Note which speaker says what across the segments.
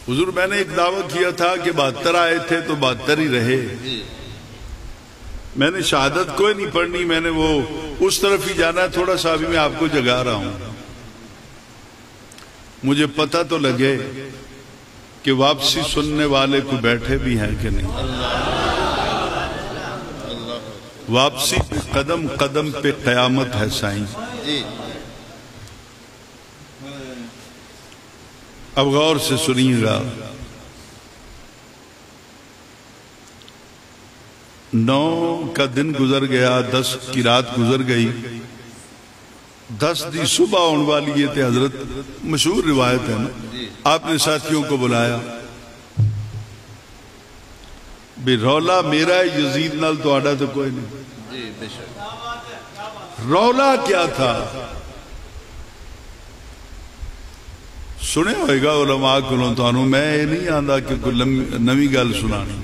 Speaker 1: حضور میں نے ایک دعویٰ کیا تھا کہ 72 آئے تھے تو 72 ہی رہے. میں نے شہادت کوئی نہیں پڑھنی, میں نے وہ اس طرف ہی جانا ہے, تھوڑا سا ابھی میں آپ کو جگا رہا ہوں. مجھے پتہ تو لگے کہ واپسی سننے والے کو بیٹھے بھی ہیں کہ نہیں. واپسی پہ قدم قدم پہ قیامت ہے سائیں. اب غور سے سنیے گا. 9 کا دن گزر گیا, 10 کی رات گزر گئی, 10 دی صبح آنے والی یہ تھے حضرت. مشہور روایت ہے نا. آپ نے ساتھیوں کو بلایا, بھی رولا میرا ہے, یزید نال تو آڈا تو کوئی نہیں. رولا کیا تھا سنے ہوئے گا علماء کو تانوں, میں نہیں آندہ کہ کوئی نوی گل سنانی,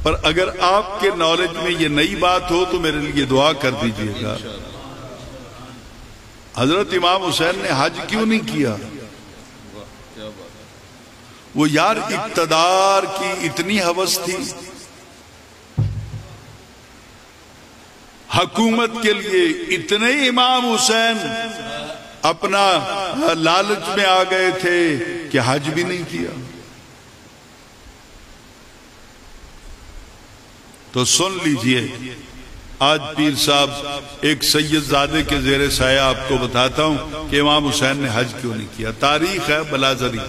Speaker 1: پر اگر آپ کے نالج میں یہ نئی بات ہو تو میرے لیے دعا کر دیجئے گا. حضرت امام حسین نے حج کیوں نہیں کیا؟ وہ یار اقتدار کی اتنی ہوس تھی, حکومت کے لیے اتنے امام حسین اپنا لالچ میں آ گئے تھے کہ حج بھی نہیں کیا. تو سن لیجئے, آج پیر صاحب ایک سید زادے کے زیر سایہ آپ کو بتاتا ہوں کہ امام حسین نے حج کیوں نہیں کیا. تاریخ ہے بلازری.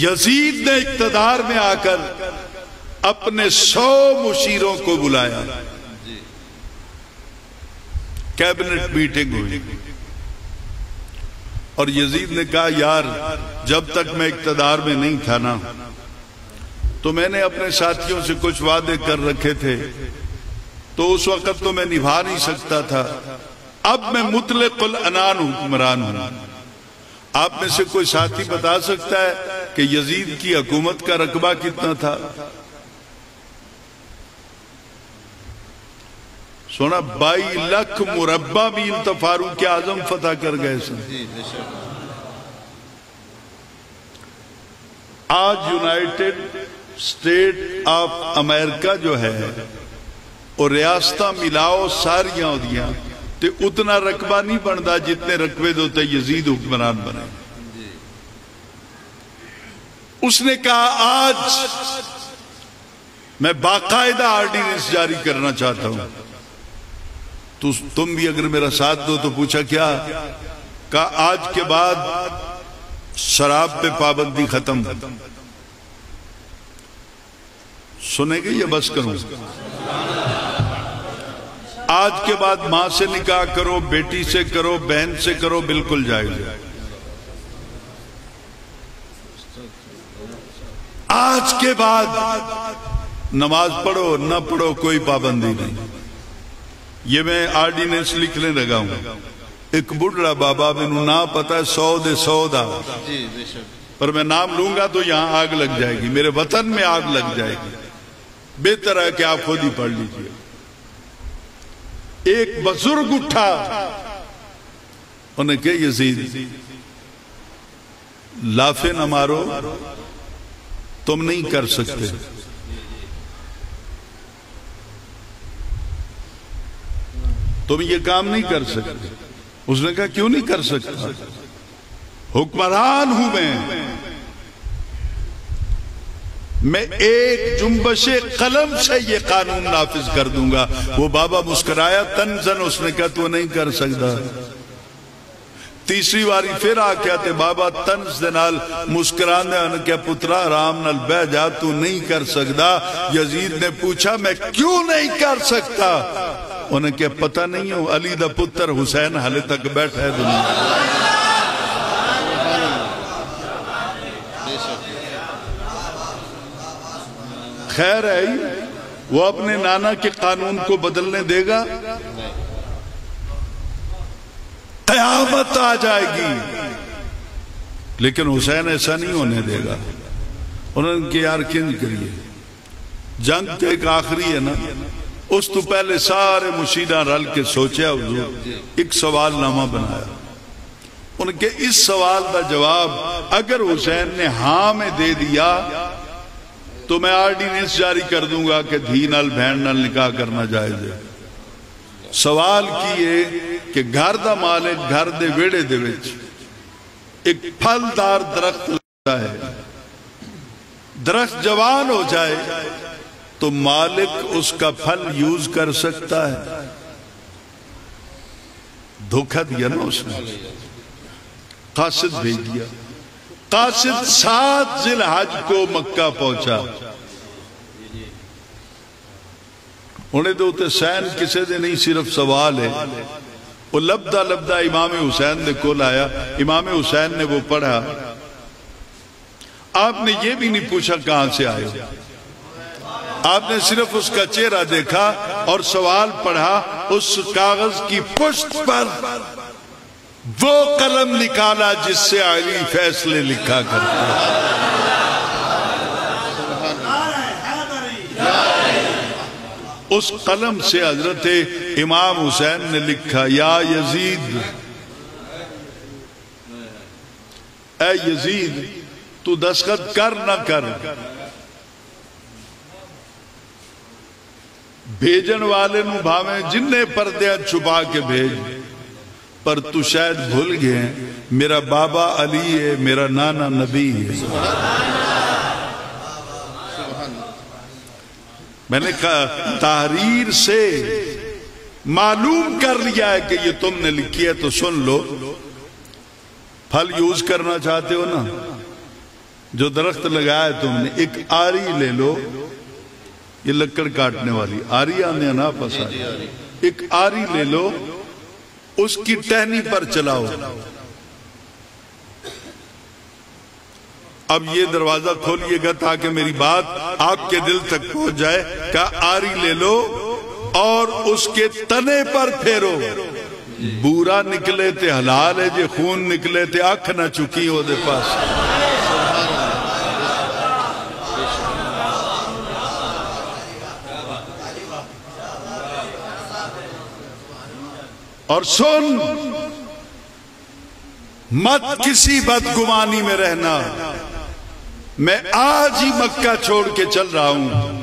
Speaker 1: یزید نے اقتدار میں آ کر اپنے 100 مشیروں کو بلایا, کیبنٹ میٹنگ ہوئی, اور یزید نے کہا یار جب تک میں اقتدار میں نہیں تھا نا تو میں نے اپنے ساتھیوں سے کچھ وعدے کر رکھے تھے, تو اس وقت تو میں نبھا نہیں سکتا تھا. اب میں مطلق العنان حکمران ہوں. آپ میں سے کوئی ساتھی بتا سکتا ہے کہ یزید کی حکومت کا رقبہ کتنا تھا؟ سونا 22 لاکھ مربع میل تو فاروق اعظم فتح کر گئے سن. آج یونائٹڈ اسٹیٹ آف امریکہ جو ہے اور ریاستہ ملاؤ ساریاں ہو دیا تو اتنا رقبہ نہیں بنتا جتنے رقبے دوتے یزید حکمران بنے. اس نے کہا آج میں باقاعدہ آرڈیننس جاری کرنا چاہتا ہوں, تم بھی اگر میرا ساتھ دو. تو پوچھا کیا؟ کہا آج کے بعد شراب پہ پابندی ختم. سنے گے یا بس کروں؟ آج کے بعد ماں سے نکاح کرو, بیٹی سے کرو, بہن سے کرو, بالکل جائز. آج کے بعد نماز پڑھو نہ پڑھو کوئی پابندی نہیں. یہ میں آرڈیننس لکھنے لگا ہوں. ایک بڑھڑا بابا میں نہ پتا ہے 100 دے 100 دا, پر میں نام لوں گا تو یہاں آگ لگ جائے گی, میرے وطن میں آگ لگ جائے گی. بہتر ہے کہ آپ خود ہی پڑھ لیجئے. ایک بزرگ اٹھا, انہیں کہا یزید لافے نہ مارو, تم نہیں کر سکتے. تم یہ کام نہیں کر سکتے. اس نے کہا کیوں نہیں کر سکتا؟ حکمران ہوں میں ایک جنبش قلم سے یہ قانون نافذ کر دوں گا. وہ بابا مسکرایا تنزن, اس نے کہا تو نہیں کر سکتا. تیسری باری پھر آکیا تے بابا تنز دنال مسکران دے انہوں کیا پترا آرام نال بہ جا, تو نہیں کر سکتا. یزید نے پوچھا میں کیوں نہیں کر سکتا؟ انہیں کیا پتہ نہیں ہو علی دا پتر حسین حالے تک بیٹھا ہے دنیا. خیر ہے وہ اپنے نانا کے قانون کو بدلنے دے گا؟ قیامت آ جائے گی. لیکن حسین ایسا نہیں ہونے دے گا. انہوں نے کہا یار کیوں کریے, جنگ تو ایک آخری ہے نا. اس تو پہلے سارے مشیدہ رل کے سوچیا, حضور ایک سوال نامہ بنایا. ان کے اس سوال کا جواب اگر حسین نے ہاں میں دے دیا تو میں آرڈیننس جاری کر دوں گا کہ دھی نال بہن نال نکاح کرنا جائز ہے۔ سوال کیے کہ گھر دا مالک گھر دے ویڑے دے وچ ایک پھلدار درخت لگتا ہے، درخت جوان ہو جائے تو مالک اس کا پھل یوز کر سکتا ہے؟ دھوکہ دیا نا اس نے، قاصد بھیج دیا۔ قاصد 7 ذی الحج کو مکہ پہنچا، انہیں تو تے سین کسے دے نہیں، صرف سوال ہے۔ وہ لبدہ لبدہ امام حسین نے کول آیا، امام حسین نے وہ پڑھا، آپ نے یہ بھی نہیں پوچھا کہاں سے آئے، آپ نے صرف اس کا چہرہ دیکھا اور سوال پڑھا۔ اس کاغذ کی پشت پر وہ قلم نکالا جس سے علی فیصلے لکھا کرتے ہیں۔ اس قلم سے حضرت امام حسین نے لکھا، یا یزید، اے یزید تو دستخط کر نہ کر، بھیجن والے نو بھاویں جننے پردے چھپا کے بھیج، پر تو شاید بھول گئے میرا بابا علی ہے، میرا نانا نبی ہے۔ میں نے کہا تحریر سے معلوم کر لیا ہے کہ یہ تم نے لکھی ہے، تو سن لو، پھل یوز کرنا چاہتے ہو نا، جو درخت لگایا تم نے، ایک آری لے لو، یہ لکڑ کاٹنے والی آری آنے نا پس آری، ایک آری لے لو، اس کی ٹہنی پر چلاؤ۔ اب یہ دروازہ کھولیے گا تاکہ میری بات آپ کے دل تک پہنچ جائے، کہ آری لے لو اور اس کے تنے پر پھیرو، بورا نکلے تے حلال ہے، جے خون نکلے تے آنکھ نہ چکی ہو دے پاس۔ اور سن، مت کسی بدگمانی میں رہنا، میں آج ہی مکہ چھوڑ کے چل رہا ہوں،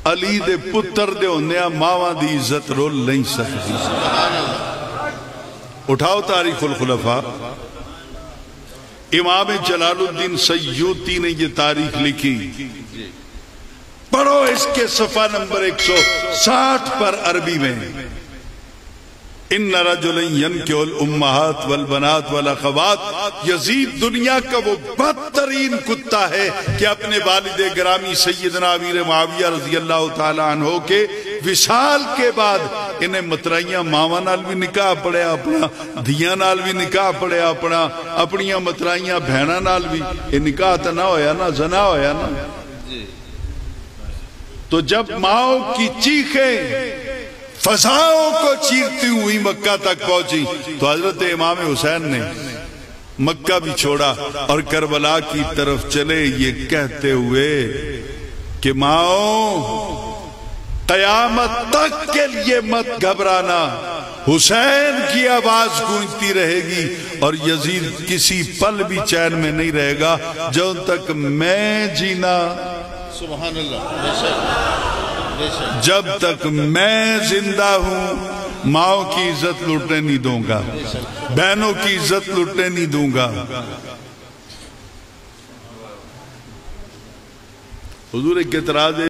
Speaker 1: علی دے پتر دے ہوندیا ماواں دی عزت رول نہیں سکتی۔ اٹھاؤ تاریخ الخلفاء، امام جلال الدین سیوطی نے یہ تاریخ لکھی، پڑھو اس کے صفحہ نمبر 160 پر عربی میں، ان رجلا ينكح الامہات والبنات والاخوات، یزید دنیا کا وہ بدترین کتا ہے کہ اپنے والد گرامی سیدنا امیر معاویہ رضی اللہ تعالیٰ عنہ کے وصال کے بعد انہیں مترائیاں ماواں نال بھی نکاح پڑیا اپنا، دھیاں نال بھی نکاح پڑیا اپنا، اپنیاں مترائیاں بہناں نال بھی، یہ نکاح تا نہ ہویا نا، زنا ہویا نا۔ تو جب ماؤں کی چیخیں فضاؤں کو چیرتی ہوئی مکہ تک پہنچی تو حضرت امام حسین نے مکہ بھی چھوڑا اور کربلا کی طرف چلے، یہ کہتے ہوئے کہ ماؤں قیامت تک کے لیے مت گھبرانا، حسین کی آواز گونجتی رہے گی اور یزید کسی پل بھی چین میں نہیں رہے گا جب تک میں جینا،
Speaker 2: سبحان اللہ،
Speaker 1: جب تک میں زندہ ہوں ماؤں کی عزت لوٹنے نہیں دوں گا، بہنوں کی عزت لوٹنے نہیں دوں گا۔ حضور ایک اعتراض ہے